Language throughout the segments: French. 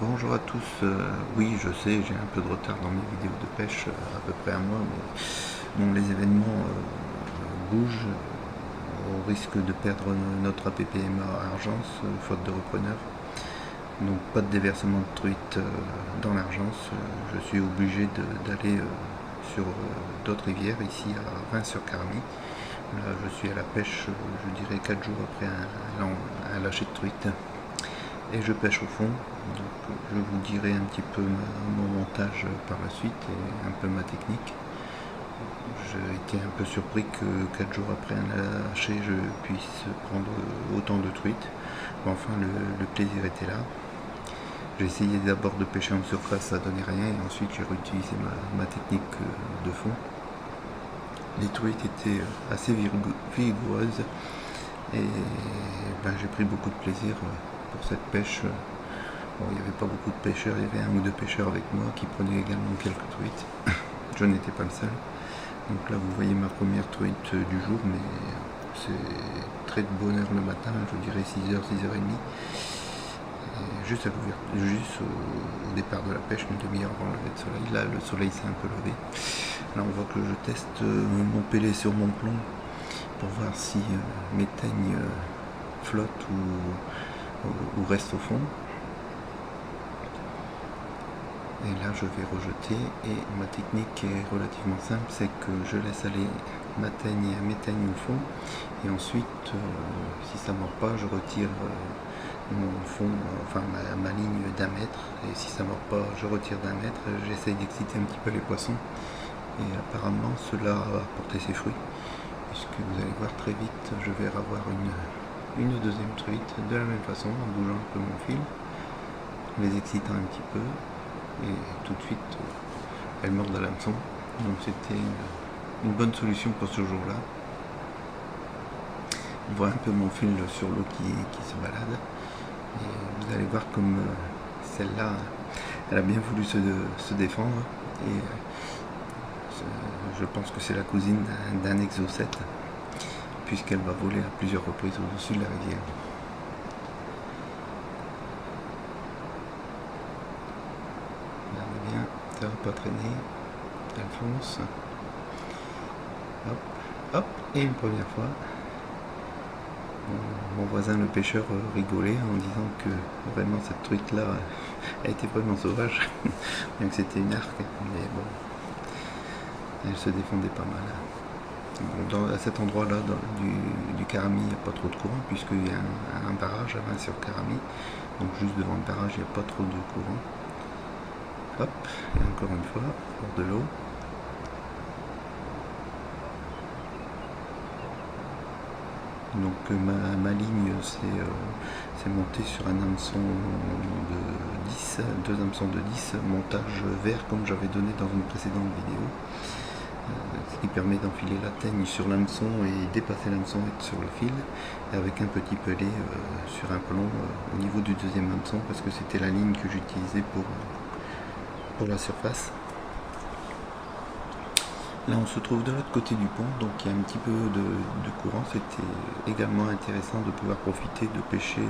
Bonjour à tous, oui je sais j'ai un peu de retard dans mes vidéos de pêche, à peu près un mois, mais bon, les événements bougent, on risque de perdre notre APPMA à Argence, faute de repreneur, donc pas de déversement de truite dans l'Argence, je suis obligé d'aller sur d'autres rivières, ici à Reims-sur-Carmy. Là je suis à la pêche, je dirais 4 jours après un lâcher de truite. Et je pêche au fond, donc je vous dirai un petit peu mon montage par la suite et un peu ma technique. J'ai été un peu surpris que 4 jours après un lâcher je puisse prendre autant de truites. Bon, enfin le plaisir était là. J'ai essayé d'abord de pêcher en surface, ça donnait rien, et ensuite j'ai réutilisé ma technique de fond. Les truites étaient assez vigoureuses et j'ai pris beaucoup de plaisir pour cette pêche. Bon, il n'y avait pas beaucoup de pêcheurs, il y avait un ou deux pêcheurs avec moi qui prenaient également quelques truites. Je n'étais pas le seul. Donc là vous voyez ma première truite du jour, mais c'est très de bonne heure le matin, je dirais 6h, 6h30. Juste à l'ouverture, juste au départ de la pêche, une demi-heure avant le lever de soleil. Là le soleil s'est un peu levé. Là on voit que je teste mon pélé sur mon plomb pour voir si mes teignes flottent ou restent au fond. Et là je vais rejeter, et ma technique est relativement simple, c'est que je laisse aller mes teignes au fond, et ensuite si ça ne mord pas, je retire mon fond, enfin ma ligne d'1 mètre, et si ça ne mord pas, je retire d'1 mètre, j'essaye d'exciter un petit peu les poissons, et apparemment cela a porté ses fruits, puisque vous allez voir très vite, je vais avoir une deuxième truite de la même façon, en bougeant un peu mon fil, les excitant un petit peu, et tout de suite elle mord à l'hameçon. Donc c'était une bonne solution pour ce jour là. On voit un peu mon fil sur l'eau qui se balade, et vous allez voir comme celle-là elle a bien voulu se défendre, et je pense que c'est la cousine d'un exocète, puisqu'elle va voler à plusieurs reprises au-dessus de la rivière. Regardez bien, ça va pas traîner, elle fonce. Hop, hop, et une première fois. Mon voisin le pêcheur rigolait en disant que vraiment cette truite là a été vraiment sauvage, bien que c'était une arc, mais bon, elle se défendait pas mal. Bon, à cet endroit là du Caramy, il n'y a pas trop de courant, puisqu'il y a un barrage à Reims-sur-Carmy, donc juste devant le barrage il n'y a pas trop de courant. Hop, et encore une fois, hors de l'eau. Donc ma ligne c'est monté sur un hameçon de 10, deux hameçons de 10, montage vert comme j'avais donné dans une précédente vidéo, ce qui permet d'enfiler la teigne sur l'hameçon et dépasser l'hameçon et être sur le fil, avec un petit pelé sur un plomb au niveau du deuxième hameçon, parce que c'était la ligne que j'utilisais pour la surface. Là on se trouve de l'autre côté du pont, donc il y a un petit peu de courant. C'était également intéressant de pouvoir profiter de pêcher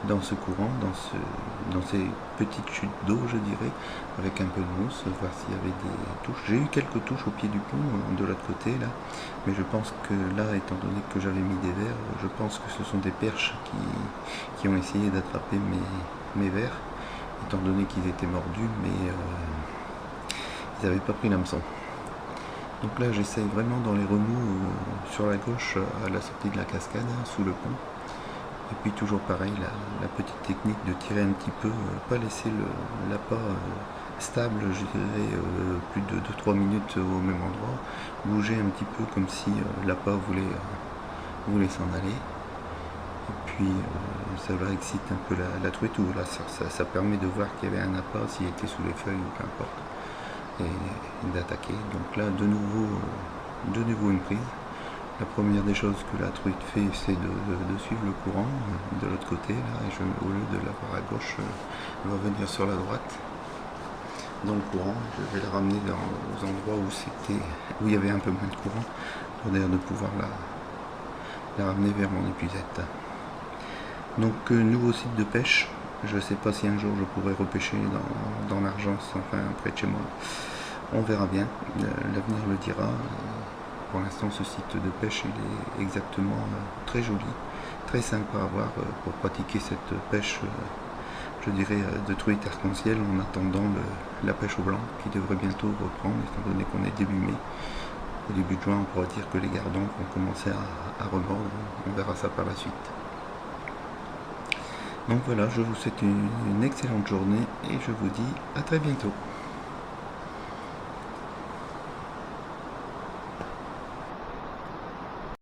dans ce courant, dans ces petites chutes d'eau je dirais, avec un peu de mousse, voir s'il y avait des touches. J'ai eu quelques touches au pied du pont de l'autre côté là, mais je pense que là, étant donné que j'avais mis des vers, je pense que ce sont des perches qui ont essayé d'attraper mes vers, étant donné qu'ils étaient mordus, mais ils n'avaient pas pris l'hameçon. Donc là j'essaye vraiment dans les remous sur la gauche à la sortie de la cascade, sous le pont. Et puis toujours pareil, la petite technique de tirer un petit peu, pas laisser l'appât stable, je dirais plus de 2-3 minutes au même endroit, bouger un petit peu comme si l'appât voulait s'en aller. Et puis ça va exciter un peu la truite, ou là ça permet de voir qu'il y avait un appât, s'il était sous les feuilles ou peu importe, et d'attaquer. Donc là de nouveau une prise. La première des choses que la truite fait, c'est de suivre le courant de l'autre côté là, et au lieu de l'avoir à gauche, elle va venir sur la droite dans le courant. Je vais la ramener aux endroits où il y avait un peu moins de courant, pour d'ailleurs de pouvoir la ramener vers mon épuisette. Donc nouveau site de pêche, Je ne sais pas si un jour je pourrai repêcher dans l'Argence, enfin près de chez moi. On verra bien, l'avenir le dira. Pour l'instant, ce site de pêche il est exactement très joli, très sympa à voir pour pratiquer cette pêche, je dirais, de truite arc-en-ciel en attendant la pêche au blanc qui devrait bientôt reprendre, étant donné qu'on est début mai. Au début de juin, on pourra dire que les gardons vont commencer à remordre. On verra ça par la suite. Donc voilà, je vous souhaite une excellente journée et je vous dis à très bientôt.